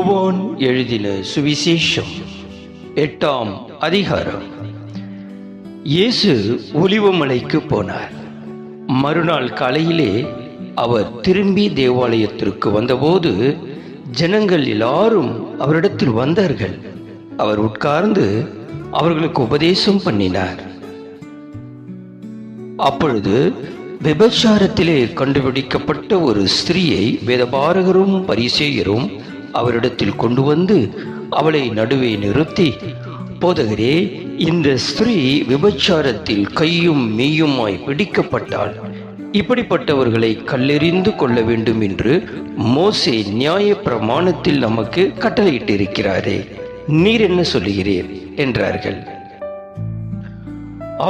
யோவான் எழுதின சுவிசேஷம் 8ஆம் அதிகாரம். இயேசு ஒலிவமலைக்கு போனார். மறுநாள் காலையிலே அவர் திரும்பி தேவாலயத்திற்கு வந்தபோது ஜனங்கள் எல்லாரும் அவரிடத்தில் வந்தார்கள். அவர் உட்கார்ந்து அவர்களுக்கு உபதேசம் பண்ணினார். அப்பொழுது விபச்சாரத்திலே கண்டுபிடிக்கப்பட்ட ஒரு ஸ்திரீயை வேதபாரகரும் பரிசேயரும் அவரிடத்தில் கொண்டு வந்து அவளை நடுவே நிறுத்தி, போதகரே, இந்த ஸ்திரீ விபச்சாரத்தில் கையும் மெய்யுமாய் பிடிக்கப்பட்டாள். இப்படிப்பட்டவர்களை கல்லெறிந்து கொள்ள வேண்டும் என்று மோசே நியாய பிரமாணத்தில் நமக்கு கட்டளையிட்டிருக்கிறாரே, நீர் என்ன சொல்லுகிறீர் என்றார்கள்.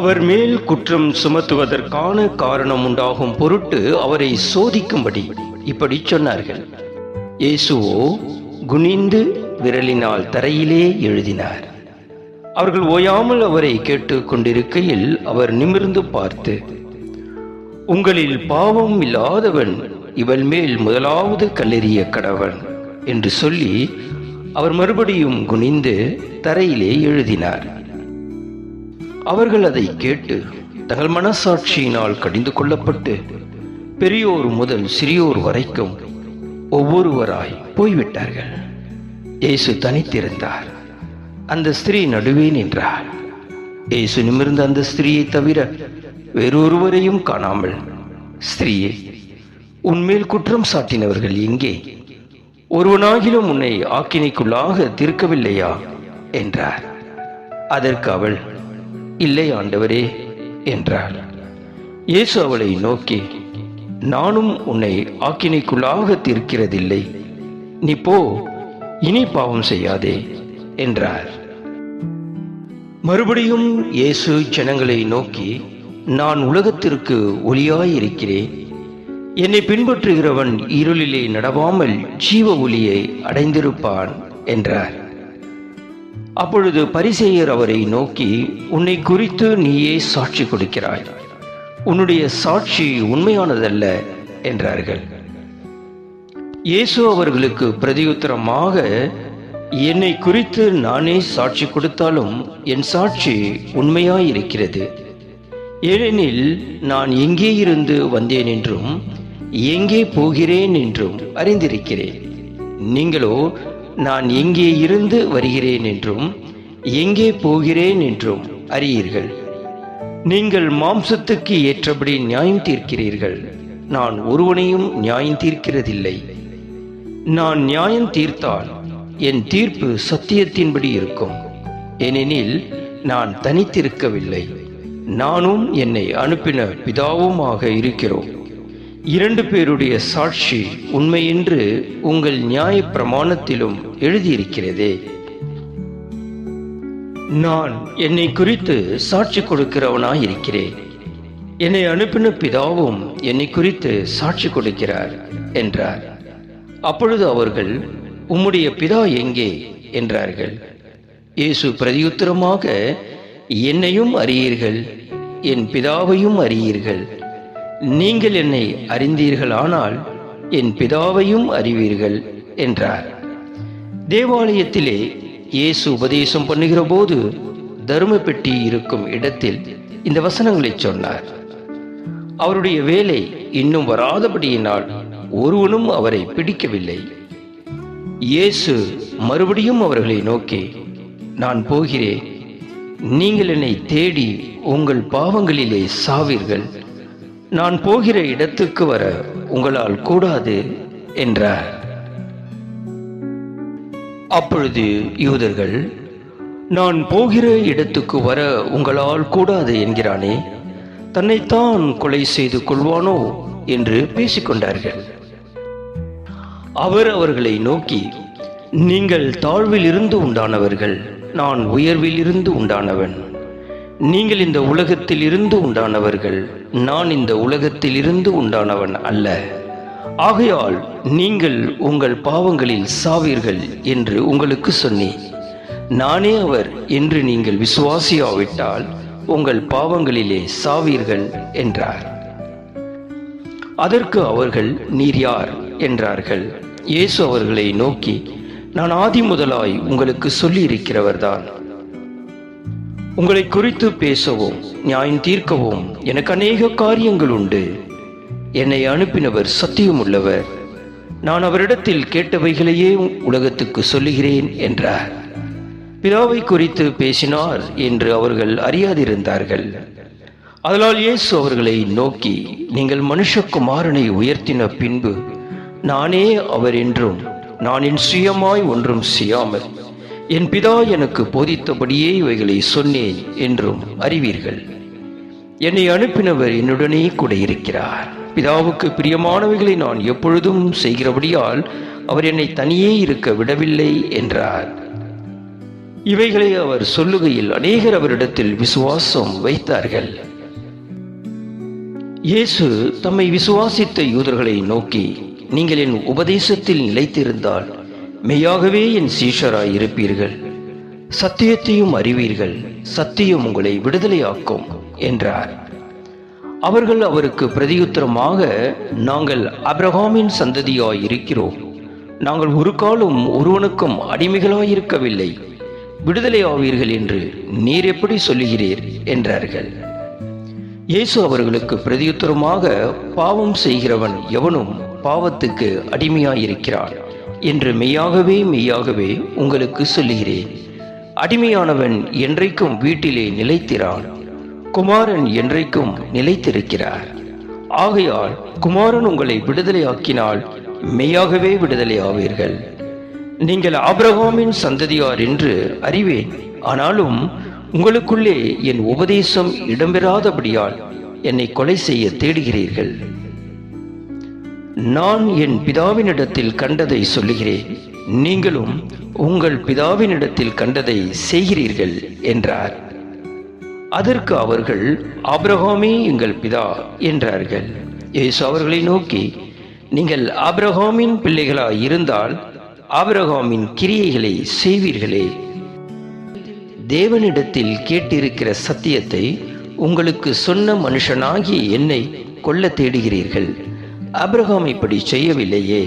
அவர் மேல் குற்றம் சுமத்துவதற்கான காரணம் உண்டாகும் பொருட்டு அவரை சோதிக்கும்படி இப்படி சொன்னார்கள். இயேசுவோ குனிந்து விரலினால் தரையிலே எழுதினார். அவர்கள் ஓயாமல் அவரை கேட்டு கொண்டிருக்கையில் அவர் நிமிர்ந்து பார்த்து, உங்களில் பாவம் இல்லாதவன் இவள் மேல் முதலாவது கல்லெறிய கடவன் என்று சொல்லி அவர் மறுபடியும் குனிந்து தரையிலே எழுதினார். அவர்கள் அதை கேட்டு தங்கள் மனசாட்சியினால் கடிந்து கொள்ளப்பட்டு பெரியோர் முதல் சிறியோர் வரைக்கும் ஒவ்வொருவராய் போய்விட்டார்கள். இயேசு தனித்திருந்தார். அந்த ஸ்திரீ நடுவே நின்றார். இயேசு நிமிர்ந்த அந்த ஸ்திரீயை தவிர வேறொருவரையும் காணாமல், ஸ்திரீயே, உன்மேல் குற்றம் சாட்டினவர்கள் எங்கே? ஒருவனாகிலும் உன்னை ஆக்கினைக்குள்ளாக தீர்க்கவில்லையா என்றார். அதற்கு அவள், இல்லை ஆண்டவரே என்றாள். இயேசு அவளை நோக்கி, நானும் உன்னை ஆக்கினைக்குள்ளாக தீர்க்கிறதில்லை, நீ போ, இனி பாவம் செய்யாதே என்றார். மறுபடியும் இயேசு ஜனங்களை நோக்கி, நான் உலகத்திற்கு ஒளியாயிருக்கிறேன். என்னை பின்பற்றுகிறவன் இருளிலே நடவாமல் ஜீவ ஒளியை அடைந்திருப்பான் என்றார். அப்பொழுது பரிசேயர் அவரை நோக்கி, உன்னை குறித்து நீயே சாட்சி கொடுக்கிறாய், உன்னுடைய சாட்சி உண்மையானதல்ல என்றார்கள். இயேசு அவர்களுக்கு பிரதியுத்தரமாக, என்னை குறித்து நானே சாட்சி கொடுத்தாலும் என் சாட்சி உண்மையாயிருக்கிறது. ஏனெனில் நான் எங்கே இருந்து வந்தேன் என்றும் எங்கே போகிறேன் என்றும் அறிந்திருக்கிறேன். நீங்களோ நான் எங்கே இருந்து வருகிறேன் என்றும் எங்கே போகிறேன் என்றும் அறியீர்கள். நீங்கள் மாம்சத்துக்கு ஏற்றபடி நியாயம் தீர்க்கிறீர்கள், நான் ஒருவனையும் நியாயம் தீர்க்கிறதில்லை. நான் நியாயம் தீர்த்தால் என் தீர்ப்பு சத்தியத்தின்படி இருக்கும். ஏனெனில் நான் தனித்திருக்கவில்லை, நானும் என்னை அனுப்பின பிதாவுமாக இருக்கிறோம். 2 பேருடைய சாட்சி உண்மை என்று உங்கள் நியாய பிரமாணத்திலும் எழுதியிருக்கிறதே. நான் என்னை குறித்து சாட்சி கொடுக்கிறவனாயிருக்கிறேன், என்னை அனுப்பின பிதாவும் என்னை குறித்து சாட்சி கொடுக்கிறார் என்றார். அப்பொழுது அவர்கள், உம்முடைய பிதா எங்கே என்றார்கள். இயேசு பிரதியுத்தரமாக, என்னையும் அறியீர்கள், என் பிதாவையும் அறியீர்கள். நீங்கள் என்னை அறிந்தீர்களானால் என் பிதாவையும் அறிவீர்கள் என்றார். தேவாலயத்திலே இயேசு உபதேசம் பண்ணுகிற போது தர்ம பெட்டி இருக்கும் இடத்தில் இந்த வசனங்களை சொன்னார். அவருடைய வேலை இன்னும் வராதபடியினால் ஒருவனும் அவரை பிடிக்கவில்லை. இயேசு மறுபடியும் அவர்களை நோக்கி, நான் போகிறேன், நீங்கள் என்னை தேடி உங்கள் பாவங்களிலே சாவீர்கள். நான் போகிற இடத்துக்கு வர உங்களால் கூடாது என்றார். அப்பொழுது யூதர்கள், நான் போகிற இடத்துக்கு வர உங்களால் கூடாது என்கிறானே, தன்னைத்தான் கொலை செய்து கொள்வானோ என்று பேசிக்கொண்டார்கள். அவர் அவர்களை நோக்கி, நீங்கள் தாழ்வில் இருந்து உண்டானவர்கள், நான் உயர்வில் இருந்து உண்டானவன். நீங்கள் இந்த உலகத்தில் இருந்து உண்டானவர்கள், நான் இந்த உலகத்தில் இருந்து உண்டானவன் அல்ல. ஆகையால் நீங்கள் உங்கள் பாவங்களில் சாவீர்கள் என்று உங்களுக்கு சொன்னேன். நானே அவர் என்று நீங்கள் விசுவாசியாவிட்டால் உங்கள் பாவங்களிலே சாவீர்கள் என்றார். அதற்கு அவர்கள், நீர் யார் என்றார்கள். இயேசு அவர்களை நோக்கி, நான் ஆதி முதலாய் உங்களுக்கு சொல்லி இருக்கிறவர்தான். உங்களை குறித்து பேசவும் நியாயம் தீர்க்கவும் எனக்கு அநேக காரியங்கள் உண்டு. என்னை அனுப்பினவர் சத்தியம் உள்ளவர். நான் அவரிடத்தில் கேட்டவைகளையே உலகத்துக்கு சொல்லுகிறேன் என்றார். பிதாவை குறித்து பேசினார் என்று அவர்கள் அறியாதிருந்தார்கள். அதனால் இயேசு அவர்களை நோக்கி, நீங்கள் மனுஷகுமாரனை உயர்த்தின பின்பு நானே அவர் என்றும், நான் என் சுயமாய் ஒன்றும் செய்யாமல் என் பிதா எனக்கு போதித்தபடியே இவைகளை சொன்னேன் என்றும் அறிவீர்கள். என்னை அனுப்பினவர் என்னுடனே கூட இருக்கிறார். பிதாவுக்கு பிரியமானவைகளை நான் எப்பொழுதும் செய்கிறபடியால் அவர் என்னை தனியே இருக்க விடவில்லை என்றார். இவைகளை அவர் சொல்லுகையில் அநேகர் அவரிடத்தில் விசுவாசம் வைத்தார்கள். இயேசு தம்மை விசுவாசித்த யூதர்களை நோக்கி, நீங்கள் என் உபதேசத்தில் நிலைத்திருந்தால் மெய்யாகவே என் சீஷராய் இருப்பீர்கள். சத்தியத்தையும் அறிவீர்கள், சத்தியம் உங்களை விடுதலையாக்கும் என்றார். அவர்கள் அவருக்கு பிரதியுத்தரமாக, நாங்கள் ஆபிரகாமின் சந்ததியாய் இருக்கிறோம். நாங்கள் ஒரு காலம் ஒருவனுக்கும் அடிமைகளாயிருக்கவில்லை. விடுதலையாவீர்கள் என்று நீர் எப்படி சொல்லுகிறீர் என்றார்கள். இயேசு அவர்களுக்கு பிரதியுத்தரமாக, பாவம் செய்கிறவன் எவனும் பாவத்துக்கு அடிமையாயிருக்கிறான் என்று மெய்யாகவே மெய்யாகவே உங்களுக்கு சொல்லுகிறேன். அடிமையானவன் என்றைக்கும் வீட்டிலே நிலைத்திரான், குமாரன் என்றைக்கும் நிலைத்திருக்கிறார். ஆகையால் குமாரன் உங்களை விடுதலையாக்கினால் மெய்யாகவே விடுதலை ஆவீர்கள். நீங்கள் ஆபிரகாமின் சந்ததியார் என்று அறிவேன். ஆனாலும் உங்களுக்குள்ளே என் உபதேசம் இடம்பெறாதபடியால் என்னை கொலை செய்ய தேடுகிறீர்கள். நான் என் பிதாவினிடத்தில் கண்டதை சொல்லுகிறேன், நீங்களும் உங்கள் பிதாவினிடத்தில் கண்டதை செய்கிறீர்கள் என்றார். அதற்கு அவர்கள், ஆபிரகாமே எங்கள் பிதா என்றார்கள். இயேசு அவர்களை நோக்கி, நீங்கள் ஆபிரகாமின் பிள்ளைகளாய் இருந்தால் ஆபிரகாமின் கிரியைகளை செய்வீர்களே. தேவனிடத்தில் கேட்டிருக்கிற சத்தியத்தை உங்களுக்கு சொன்ன மனுஷனாகிய என்னை கொல்ல தேடுகிறீர்கள். ஆபிரகாம் இப்படி செய்யவில்லையே.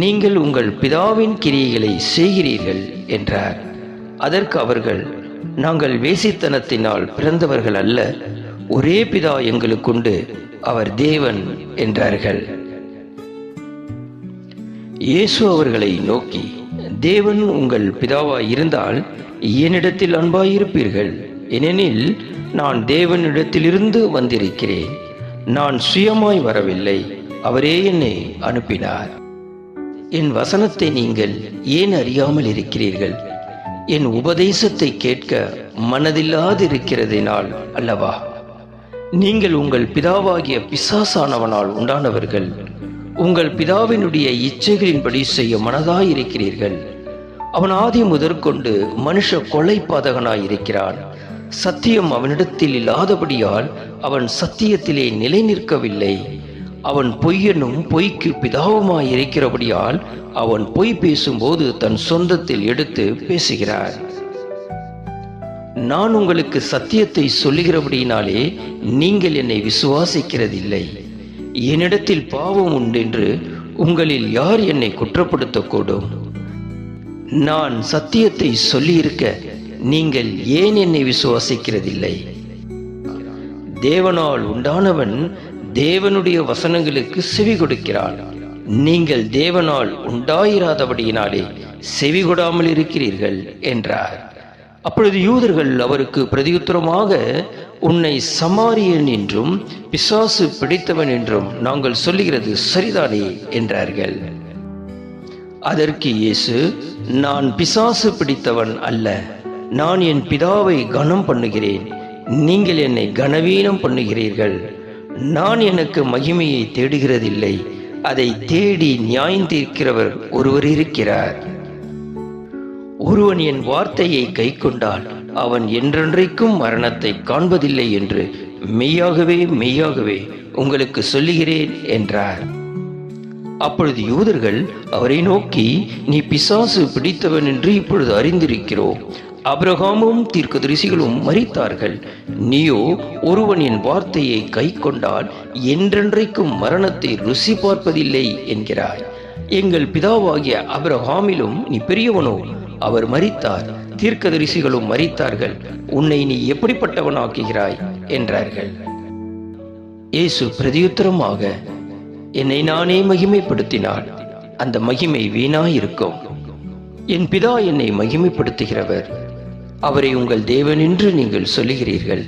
நீங்கள் உங்கள் பிதாவின் கிரியைகளை செய்கிறீர்கள் என்றார். அதற்கு அவர்கள், நாங்கள் வேசித்தனத்தினால் பிறந்தவர்கள் அல்ல, ஒரே பிதா எங்களுக்குண்டு, அவர் தேவன் என்றார்கள். இயேசு அவர்களை நோக்கி, தேவன் உங்கள் பிதாவாய் இருந்தால் என்னிடத்தில் அன்பாயிருப்பீர்கள். ஏனெனில் நான் தேவனிடத்திலிருந்து வந்திருக்கிறேன். நான் சுயமாய் வரவில்லை, அவரே என்னை அனுப்பினார். என் வசனத்தை நீங்கள் ஏன் அறியாமல் இருக்கிறீர்கள்? என் உபதேசத்தை கேட்க மனதில்லாதிருக்கிறதினால் அல்லவா? நீங்கள் உங்கள் பிதாவாகிய பிசாசானவனால் உண்டானவர்கள். உங்கள் பிதாவினுடைய இச்சைகளின்படி செய்ய மனதாயிருக்கிறீர்கள். அவன் ஆதி முதற்கொண்டு மனுஷ கொலை பாதகனாயிருக்கிறான். சத்தியம் அவனிடத்தில் இல்லாதபடியால் அவன் சத்தியத்திலே நிலை நிற்கவில்லை. அவன் பொய்யனும் பொய்க்கு பிதாவுமாயிருக்கிறபடியால் அவன் பொய் பேசும்போது தன் சொந்தத்தில் எடுத்து பேசுகிறார். நான் உங்களுக்கு சத்தியத்தை சொல்லுகிறபடியினாலே நீங்கள் என்னை விசுவாசிக்கிறதில்லை. என்னிடத்தில் பாவம் உண்டென்று உங்களில் யார் என்னை குற்றப்படுத்தக்கூடும்? நான் சத்தியத்தை சொல்லியிருக்க நீங்கள் ஏன் என்னை விசுவாசிக்கிறதில்லை? தேவனால் உண்டானவன் தேவனுடைய வசனங்களுக்கு செவி கொடுக்கிறான். நீங்கள் தேவனால் உண்டாயிராதபடியினாலே செவி கொடாமல் இருக்கிறீர்கள் என்றார். அப்பொழுது யூதர்கள் அவருக்கு பிரதியுத்தரமாக, உன்னை சமாரியன் என்றும் பிசாசு பிடித்தவன் என்றும் நாங்கள் சொல்லுகிறது சரிதானே என்றார்கள். அதற்கு இயேசு, நான் பிசாசு பிடித்தவன் அல்ல, நான் என் பிதாவை கனம் பண்ணுகிறேன், நீங்கள் என்னை கனவீனம் பண்ணுகிறீர்கள். நான் எனக்கு மகிமையை தேடுகிறதில்லை, அதை தேடி நியாயம் தீர்க்கிறவர் ஒருவர் இருக்கிறார். ஒருவன் என் வார்த்தையை கைக்கொண்டால் அவன் என்றென்றைக்கும் மரணத்தை காண்பதில்லை என்று மெய்யாகவே மெய்யாகவே உங்களுக்கு சொல்லுகிறேன் என்றார். அப்பொழுது யூதர்கள் அவரை நோக்கி, நீ பிசாசு பிடித்தவன் என்று இப்பொழுது அறிந்திருக்கிறோம். ஆபிரகாமும் தீர்க்கதரிசிகளும் மரித்தார்கள், நீயோ ஒருவன் என் வார்த்தையை கைக்கொண்டால் என்றென்றைக்கும் மரணத்தை ருசி பார்ப்பதில்லை என்கிறாய். எங்கள் பிதாவாகிய ஆபிரகாமிலும் நீ பெரியவனோ? அவர் மரித்தார், தீர்க்கதரிசிகளும் மரித்தார்கள், உன்னை நீ எப்படிப்பட்டவனாக்குகிறாய் என்றார்கள். இயேசு பிரதியுத்தரமாக, என்னை நானே மகிமைப்படுத்தினால் அந்த மகிமை வீணாயிருக்கும். என் பிதா என்னை மகிமைப்படுத்துகிறவர், அவரை உங்கள் தேவன் என்று நீங்கள் சொல்லுகிறீர்கள்.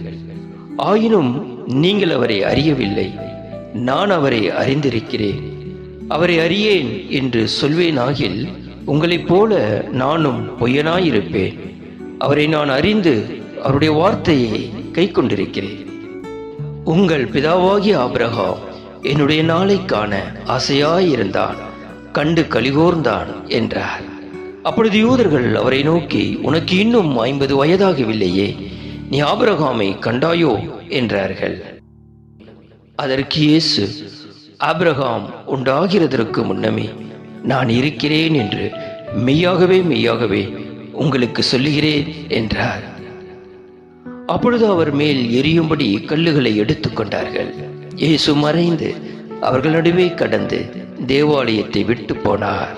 ஆயினும் நீங்கள் அவரை அறியவில்லை. நான் அவரை அறிந்திருக்கிறேன். அவரை அறியேன் என்று சொல்வேனாகில் உங்களைப் போல நானும் பொய்யனாயிருப்பேன். அவரை நான் அறிந்து அவருடைய வார்த்தையை கை கொண்டிருக்கிறேன். உங்கள் பிதாவாகிய ஆபிரகாம் என்னுடைய நாளை காண ஆசையாயிருந்தான், கண்டு கலிகோர்ந்தான் என்றார். அப்பொழுது யூதர்கள் அவரை நோக்கி, உனக்கு இன்னும் 50 வயதாகவில்லையே, நீ ஆபிரகாமை கண்டாயோ என்றார்கள். அதற்கு இயேசு, ஆபிரகாம் உண்டாகிறதற்கு முன்னமே நான் இருக்கிறேன் என்று மெய்யாகவே மெய்யாகவே உங்களுக்கு சொல்லுகிறேன் என்றார். அப்பொழுது அவர் மேல் எரியும்படி கல்லுகளை எடுத்துக்கொண்டார்கள். இயேசு மறைந்து அவர்கள் நடுவே கடந்து தேவாலயத்தை விட்டு போனார்.